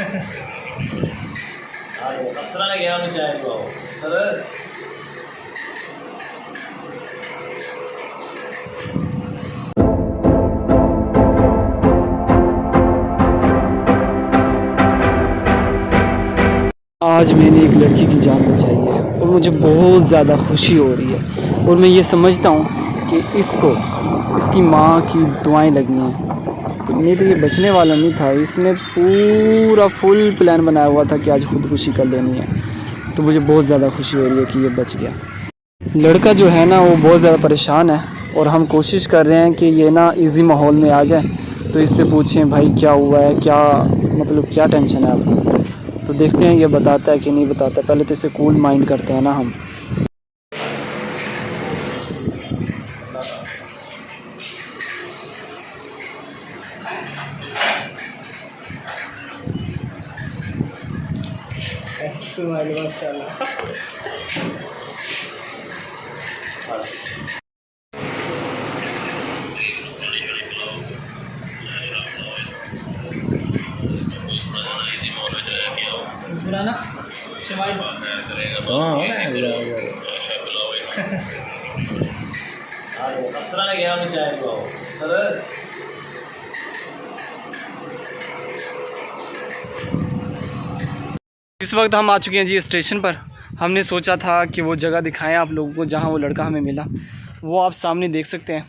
असरा गया मैं चाय को सर आज मैंने एक लड़की की जान बचाई है और मुझे बहुत ज़्यादा खुशी हो रही है और मैं ये समझता हूँ कि इसकी माँ की दुआएं लगी हैं। तो नहीं तो ये बचने वाला नहीं था, इसने पूरा फुल प्लान बनाया हुआ था कि आज खुदकुशी कर लेनी है। तो मुझे बहुत ज़्यादा खुशी हो रही है कि ये बच गया। लड़का जो है ना वो बहुत ज़्यादा परेशान है और हम कोशिश कर रहे हैं कि ये ना इजी माहौल में आ जाए। तो इससे पूछें भाई क्या हुआ है, क्या मतलब क्या टेंशन है आपको। तो देखते हैं ये बताता है कि नहीं बताता। पहले तो इसे कूल माइंड करते हैं ना हम। असरा गया मैं चाय को सर इस वक्त हम आ चुके हैं जी स्टेशन पर। हमने सोचा था कि वो जगह दिखाएं आप लोगों को जहां वो लड़का हमें मिला। वो आप सामने देख सकते हैं।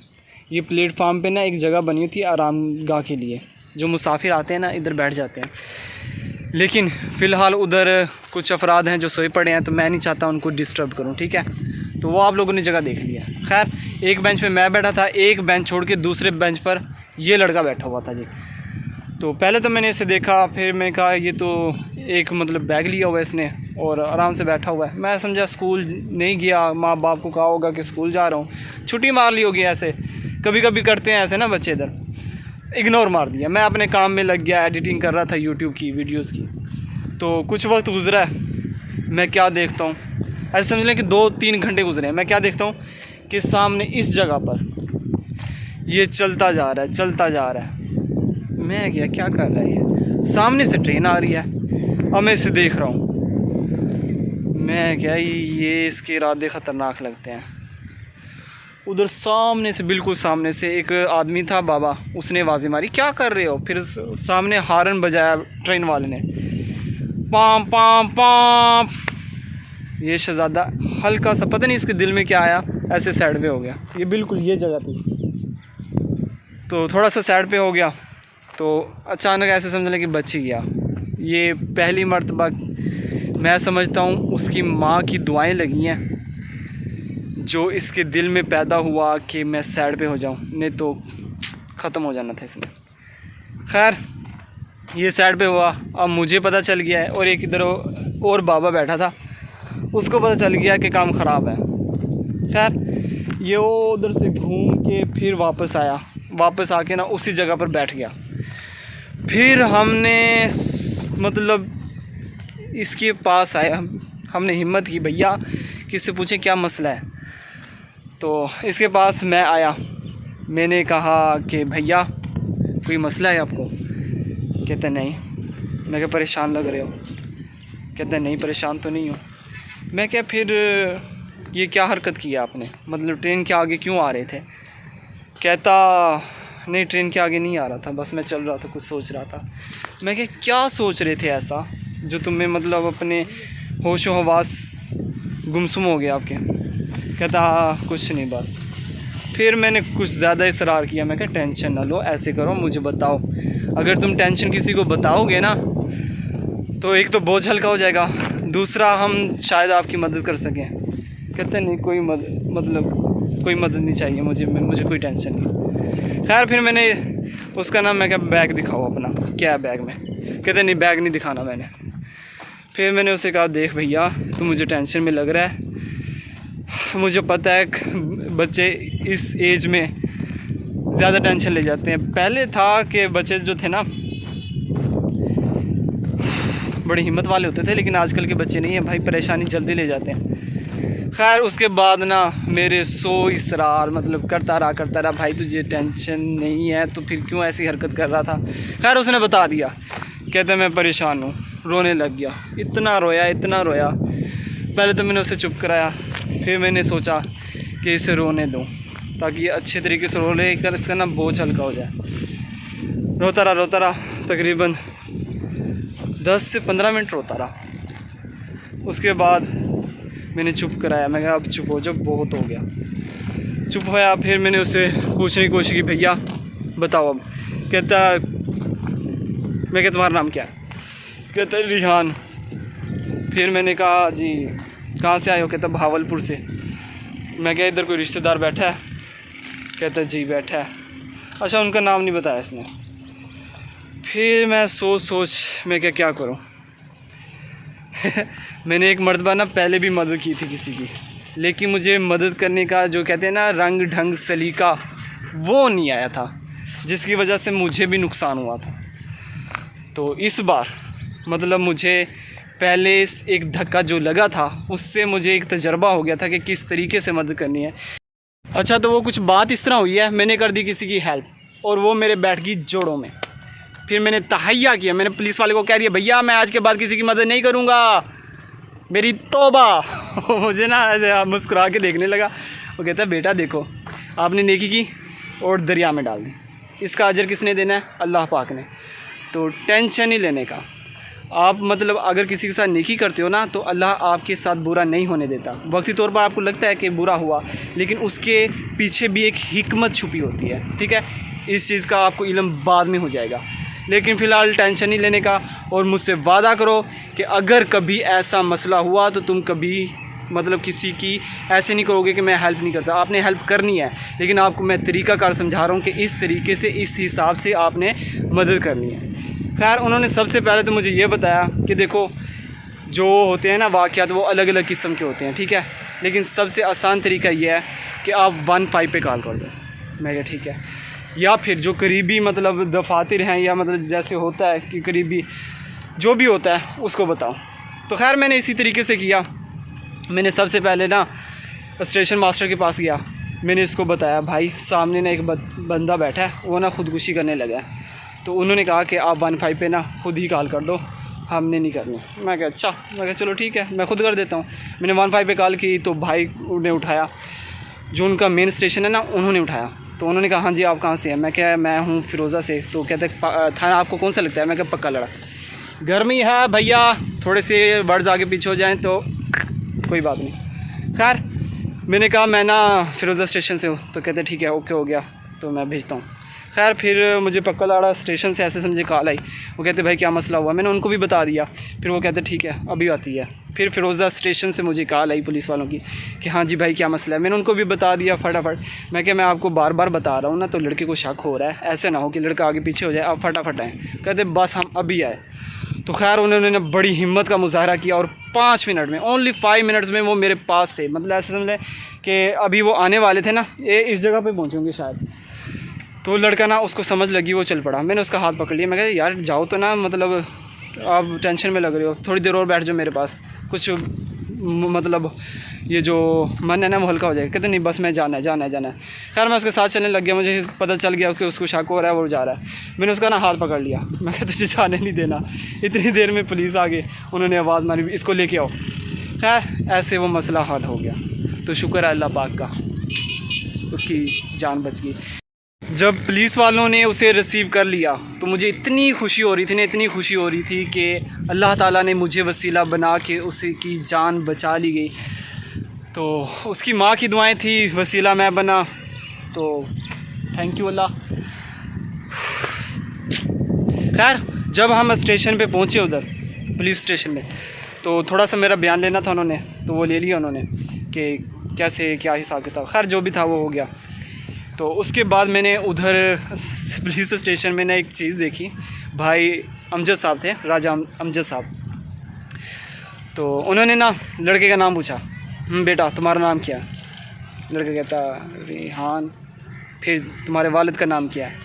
ये प्लेटफार्म पे ना एक जगह बनी हुई थी आरामगाह के लिए, जो मुसाफिर आते हैं ना इधर बैठ जाते हैं। लेकिन फ़िलहाल उधर कुछ अफराद हैं जो सोए पड़े हैं, तो मैं नहीं चाहता उनको डिस्टर्ब करूं, ठीक है। तो वो आप लोगों ने जगह देख लिया। खैर एक बेंच पे मैं बैठा था, एक बेंच छोड़ के दूसरे बेंच पर ये लड़का बैठा हुआ था जी। तो पहले तो मैंने इसे देखा, फिर मैंने कहा ये तो एक मतलब बैग लिया हुआ है इसने और आराम से बैठा हुआ है। मैं समझा स्कूल नहीं गया, माँ बाप को कहा होगा कि स्कूल जा रहा हूँ, छुट्टी मार ली होगी। ऐसे कभी कभी करते हैं ऐसे ना बच्चे, इधर इग्नोर मार दिया। मैं अपने काम में लग गया, एडिटिंग कर रहा था यूट्यूब की वीडियोज़ की। तो कुछ वक्त गुजरा है, मैं क्या देखता हूँ, ऐसे समझ लें कि 2-3 घंटे गुजरे हैं। मैं क्या देखता हूँ कि सामने इस जगह पर ये चलता जा रहा है। मैं क्या कर रहा है ये। सामने से ट्रेन आ रही है, अब मैं इसे देख रहा हूँ। मैं ये इसके इरादे ख़तरनाक लगते हैं। उधर सामने से, बिल्कुल सामने से एक आदमी था बाबा, उसने आवाज़ें मारी क्या कर रहे हो। फिर सामने हारन बजाया ट्रेन वाले ने, पाम पाम पाम। ये शहज़ादा हल्का सा पता नहीं इसके दिल में क्या आया, ऐसे साइड पे हो गया। ये बिल्कुल ये जगह थी, तो थोड़ा सा साइड पे हो गया। तो अचानक ऐसे समझ लें कि बच ही गया। ये पहली मर्तबा मैं समझता हूँ उसकी माँ की दुआएं लगी हैं, जो इसके दिल में पैदा हुआ कि मैं साइड पे हो जाऊँ, नहीं तो ख़त्म हो जाना था इसने। खैर ये साइड पे हुआ, अब मुझे पता चल गया है और एक इधर और बाबा बैठा था, उसको पता चल गया कि काम ख़राब है। खैर ये वो उधर से घूम के फिर वापस आया, वापस आके ना उसी जगह पर बैठ गया। फिर हमने मतलब इसके पास आया, हमने हिम्मत की भैया किससे पूछे क्या मसला है। तो इसके पास मैं आया, मैंने कहा कि भैया कोई मसला है आपको। कहते नहीं। मैं क्या परेशान लग रहे हो। कहते नहीं परेशान तो नहीं हो। मैं क्या फिर ये क्या हरकत की आपने, मतलब ट्रेन के आगे क्यों आ रहे थे। कहता नहीं ट्रेन के आगे नहीं आ रहा था, बस मैं चल रहा था, कुछ सोच रहा था। मैं क्या सोच रहे थे ऐसा जो तुम्हें मतलब अपने होशो हवास गुमसुम हो गया आपके। कहता कुछ नहीं बस। फिर मैंने कुछ ज़्यादा इसरार किया। मैं क्या टेंशन ना लो, ऐसे करो मुझे बताओ, अगर तुम टेंशन किसी को बताओगे ना तो एक तो बोझ हल्का हो जाएगा, दूसरा हम शायद आपकी मदद कर सकें। कहते नहीं कोई कोई मदद नहीं चाहिए मुझे कोई टेंशन नहीं। खैर फिर मैंने उसका नाम, मैं क्या बैग दिखाओ अपना, क्या है बैग में। कहते नहीं बैग नहीं दिखाना मैंने। फिर मैंने उसे कहा देख भैया तू मुझे टेंशन में लग रहा है, मुझे पता है बच्चे इस एज में ज़्यादा टेंशन ले जाते हैं। पहले था कि बच्चे जो थे ना बड़ी हिम्मत वाले होते थे, लेकिन आजकल के बच्चे नहीं हैं भाई, परेशानी जल्दी ले जाते हैं। खैर उसके बाद ना मेरे इसरार मतलब करता रहा भाई तुझे टेंशन नहीं है तो फिर क्यों ऐसी हरकत कर रहा था। खैर उसने बता दिया कहता मैं परेशान हूँ, रोने लग गया। इतना रोया। पहले तो मैंने उसे चुप कराया, फिर मैंने सोचा कि इसे रोने दूँ ताकि ये अच्छे तरीके से रो ले कर इसका ना बोझ हल्का हो जाए। रोता रहा तकरीबन 10 से 15 मिनट रोता रहा। उसके बाद मैंने चुप कराया। मैं कहा अब चुप हो जाओ, बहुत हो गया। चुप होया। फिर मैंने उससे पूछने की कोशिश की, भैया बताओ अब। कहता मैं क्या तुम्हारा नाम क्या है? कहता रिहान। फिर मैंने कहा जी कहाँ से आए हो? कहता भावलपुर से। मैं क्या इधर कोई रिश्तेदार बैठा है? कहता जी बैठा है। अच्छा, उनका नाम नहीं बताया इसने। फिर मैं सोच मैं क्या करूं। मैंने एक मर्तबा ना पहले भी मदद की थी किसी की, लेकिन मुझे मदद करने का जो कहते हैं ना रंग ढंग सलीका वो नहीं आया था, जिसकी वजह से मुझे भी नुकसान हुआ था। तो इस बार मतलब मुझे पहले एक धक्का जो लगा था उससे मुझे एक तजर्बा हो गया था कि किस तरीके से मदद करनी है। अच्छा, तो वो कुछ बात इस तरह हुई है, मैंने कर दी किसी की हेल्प और वो मेरे बैठ गई जोड़ों में। फिर मैंने तहैया किया, मैंने पुलिस वाले को कह दिया भैया मैं आज के बाद किसी की मदद नहीं करूँगा, मेरी तौबा। मुझे ना ऐसे मुस्कुरा के देखने लगा। वो कहता है बेटा देखो आपने नेकी की और दरिया में डाल दी, इसका अजर किसने देना है? अल्लाह पाक ने। तो टेंशन नहीं लेने का। आप मतलब अगर किसी के साथ नेकी करते हो ना तो अल्लाह आपके साथ बुरा नहीं होने देता। वक्ती तौर पर आपको लगता है कि बुरा हुआ, लेकिन उसके पीछे भी एक हिकमत छुपी होती है। ठीक है, इस चीज़ का आपको इल्म बाद में हो जाएगा, लेकिन फ़िलहाल टेंशन नहीं लेने का। और मुझसे वादा करो कि अगर कभी ऐसा मसला हुआ तो तुम कभी मतलब किसी की ऐसे नहीं करोगे कि मैं हेल्प नहीं करता। आपने हेल्प करनी है, लेकिन आपको मैं तरीक़ाकार समझा रहा हूँ कि इस तरीके से इस हिसाब से आपने मदद करनी है। खैर उन्होंने सबसे पहले तो मुझे ये बताया कि देखो जो होते हैं ना वाक़यात वो अलग अलग किस्म के होते हैं। ठीक है, लेकिन सबसे आसान तरीका ये है कि आप 15 पे कॉल कर दो। मैं क्या ठीक है, या फिर जो करीबी मतलब दफातर हैं या मतलब जैसे होता है कि करीबी जो भी होता है उसको बताओ। तो खैर मैंने इसी तरीके से किया। मैंने सबसे पहले ना स्टेशन मास्टर के पास गया। मैंने इसको बताया भाई सामने ना एक बंदा बैठा है, वो ना ख़ुदकुशी करने लगा है। तो उन्होंने कहा कि आप 15 पे ना खुद ही कॉल कर दो, हमने नहीं करनी। मैं कहा अच्छा। मैं कहा चलो ठीक है मैं खुद कर देता हूँ। मैंने 15 पे कॉल की तो भाई ने उठाया, जो उनका मेन स्टेशन है ना उन्होंने उठाया। तो उन्होंने कहा हाँ जी आप कहाँ से हैं? मैं क्या मैं हूँ फ़िरोज़ा से। तो कहते थाना आपको कौन सा लगता है? मैं क्या पक्का लड़ा। गर्मी है भैया, थोड़े से वर्ड्स आगे पीछे हो जाएँ तो कोई बात नहीं। खैर मैंने कहा मैं ना फ़िरोज़ा स्टेशन से हूँ। तो कहते ठीक है ओके हो गया, तो मैं भेजता हूँ। खैर फिर मुझे पक्का लाड़ा स्टेशन से ऐसे समझे कॉल आई। वो कहते भाई क्या मसला हुआ? मैंने उनको भी बता दिया। फिर वो कहते ठीक है अभी आती है। फिर फ़िरोज़ा स्टेशन से मुझे कॉल आई पुलिस वालों की कि हाँ जी भाई क्या मसला है। मैंने उनको भी बता दिया फटाफट। मैं क्या मैं आपको बार बार बता रहा हूँ ना, तो लड़के को शक हो रहा है, ऐसे ना हो कि लड़का आगे पीछे हो जाए, आप फटाफट आएँ। कहते बस हम अभी आए। तो खैर उन्होंने बड़ी हिम्मत का मुजाहरा किया और 5 मिनट में, ओनली 5 मिनट्स में वो मेरे पास थे। मतलब ऐसे समझ लें कि अभी वो आने वाले थे ना, ये इस जगह पे पहुँचेंगे शायद। तो लड़का ना उसको समझ लगी, वो चल पड़ा। मैंने उसका हाथ पकड़ लिया। मैं कहा यार जाओ तो ना, मतलब आप टेंशन में लग रहे हो, थोड़ी देर और बैठ जाओ मेरे पास, कुछ मतलब ये जो मन है ना वो हल्का हो जाएगा। कहते नहीं बस मैं जाना है। खैर मैं उसके साथ चलने लग गया। मुझे पता चल गया कि उसको शक हो रहा है, वो जा रहा है। मैंने उसका ना हाथ पकड़ लिया। मैं कहा तुझे जाने नहीं देना। इतनी देर में पुलिस आ गई, उन्होंने आवाज़ मारी इसको लेके आओ। खैर ऐसे वो मसला हल हो गया। तो शुक्र है अल्लाह पाक का, उसकी जान बच गई। जब पुलिस वालों ने उसे रिसीव कर लिया तो मुझे इतनी खुशी हो रही थी कि अल्लाह ताला ने मुझे वसीला बना के उसे की जान बचा ली गई। तो उसकी माँ की दुआएं थी, वसीला मैं बना, तो थैंक यू अल्लाह। खैर जब हम स्टेशन पे पहुँचे उधर पुलिस स्टेशन में, तो थोड़ा सा मेरा बयान लेना था उन्होंने, तो वो ले लिया उन्होंने कि कैसे क्या हिसाब किताब। खैर जो भी था वो हो गया। तो उसके बाद मैंने उधर पुलिस स्टेशन में ना एक चीज़ देखी। भाई अमजद साहब थे, राजा अमजद साहब। तो उन्होंने ना लड़के का नाम पूछा, बेटा तुम्हारा नाम क्या है? लड़का कहता रिहान। फिर तुम्हारे वालिद का नाम क्या है?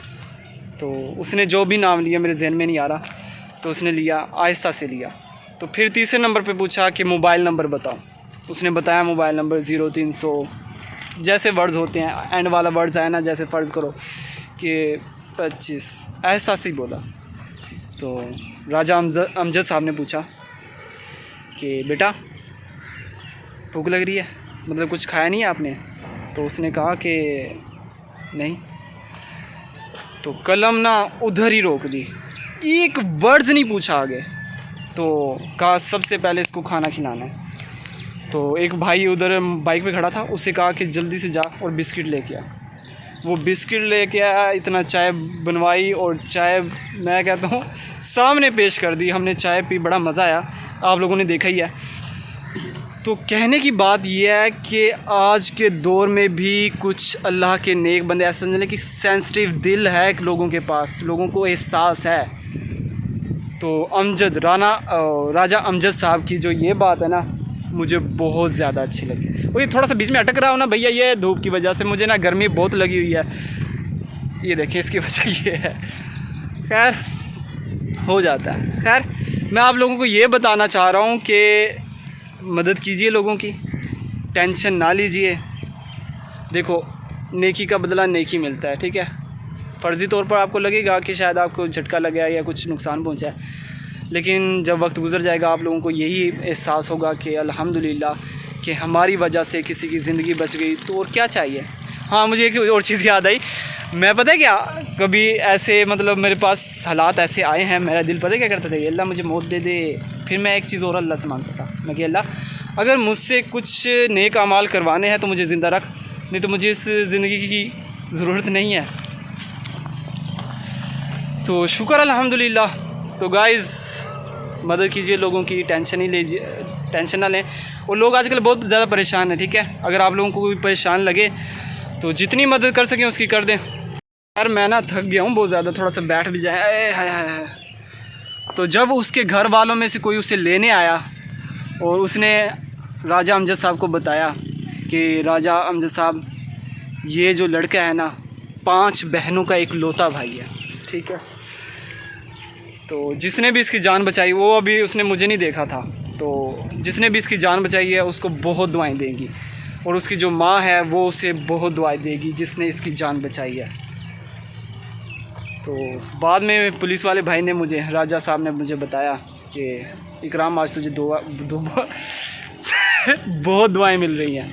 तो उसने जो भी नाम लिया मेरे जहन में नहीं आ रहा, तो उसने लिया, आहिस्ता से लिया। तो फिर तीसरे नंबर पे पूछा कि मोबाइल नंबर बताओ। उसने बताया मोबाइल नंबर 0300 जैसे वर्ड्स होते हैं, एंड वाला वर्ड्स आया ना, जैसे फ़र्ज़ करो कि 25, ऐसा से ही बोला। तो राजा अमजद साहब ने पूछा कि बेटा भूख लग रही है, मतलब कुछ खाया नहीं है आपने? तो उसने कहा कि नहीं। तो कलम ना उधर ही रोक दी, एक वर्ड्स नहीं पूछा आगे। तो कहा सबसे पहले इसको खाना खिलाना है। तो एक भाई उधर बाइक पे खड़ा था, उससे कहा कि जल्दी से जा और बिस्किट लेके आ। वो बिस्किट लेके आया, इतना चाय बनवाई और चाय मैं कहता हूँ सामने पेश कर दी। हमने चाय पी, बड़ा मज़ा आया, आप लोगों ने देखा ही है। तो कहने की बात यह है कि आज के दौर में भी कुछ अल्लाह के नेक बंदे ऐसे समझ लें कि सेंसिटिव दिल है लोगों के पास, लोगों को एहसास है। तो राजा अमजद साहब की जो ये बात है ना, मुझे बहुत ज़्यादा अच्छी लगी। और ये थोड़ा सा बीच में अटक रहा हो ना भैया, ये धूप की वजह से, मुझे ना गर्मी बहुत लगी हुई है, ये देखिए इसकी वजह ये है। खैर हो जाता है। खैर मैं आप लोगों को ये बताना चाह रहा हूँ कि मदद कीजिए लोगों की, टेंशन ना लीजिए। देखो नेकी का बदला नेकी मिलता है, ठीक है। फ़र्ज़ी तौर पर आपको लगेगा कि शायद आपको झटका लगा या कुछ नुकसान पहुंचा है, लेकिन जब वक्त गुजर जाएगा आप लोगों को यही एहसास होगा कि अल्हम्दुलिल्लाह कि हमारी वजह से किसी की ज़िंदगी बच गई, तो और क्या चाहिए। हाँ मुझे एक और चीज़ याद आई, मैं पता है क्या कभी ऐसे मतलब मेरे पास हालात ऐसे आए हैं, मेरा दिल पता है क्या करता था, अल्लाह मुझे मौत दे दे। फिर मैं एक चीज़ और अल्लाह से मांगता था, मैं कि अल्लाह अगर मुझसे कुछ नेक अमाल करवाने हैं तो मुझे ज़िंदा रख, नहीं तो मुझे इस ज़िंदगी की ज़रूरत नहीं है। तो शुक्र अल्हम्दुलिल्लाह। तो गाइज़ मदद कीजिए लोगों की, टेंशन ना लें। और लोग आजकल बहुत ज़्यादा परेशान हैं, ठीक है। अगर आप लोगों को कोई परेशान लगे तो जितनी मदद कर सकें उसकी कर दें। यार मैं ना थक गया हूँ बहुत ज़्यादा, थोड़ा सा बैठ भी जाए। हाय। तो जब उसके घर वालों में से कोई उसे लेने आया और उसने राजा अमजद साहब को बताया कि राजा अमजद साहब ये जो लड़का है ना 5 बहनों का इकलौता भाई है, ठीक है। तो जिसने भी इसकी जान बचाई, वो अभी उसने मुझे नहीं देखा था, तो जिसने भी इसकी जान बचाई है उसको बहुत दुआएं देंगी, और उसकी जो माँ है वो उसे बहुत दुआएं देगी जिसने इसकी जान बचाई है। तो बाद में पुलिस वाले भाई ने मुझे, राजा साहब ने मुझे बताया कि इकराम आज तुझे बहुत दुआएं मिल रही हैं।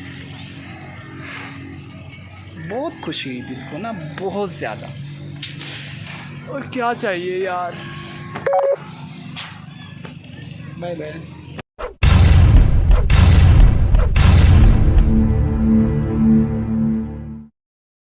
बहुत खुशी हुई दिल को ना, बहुत ज़्यादा। और क्या चाहिए यार। Bye bye.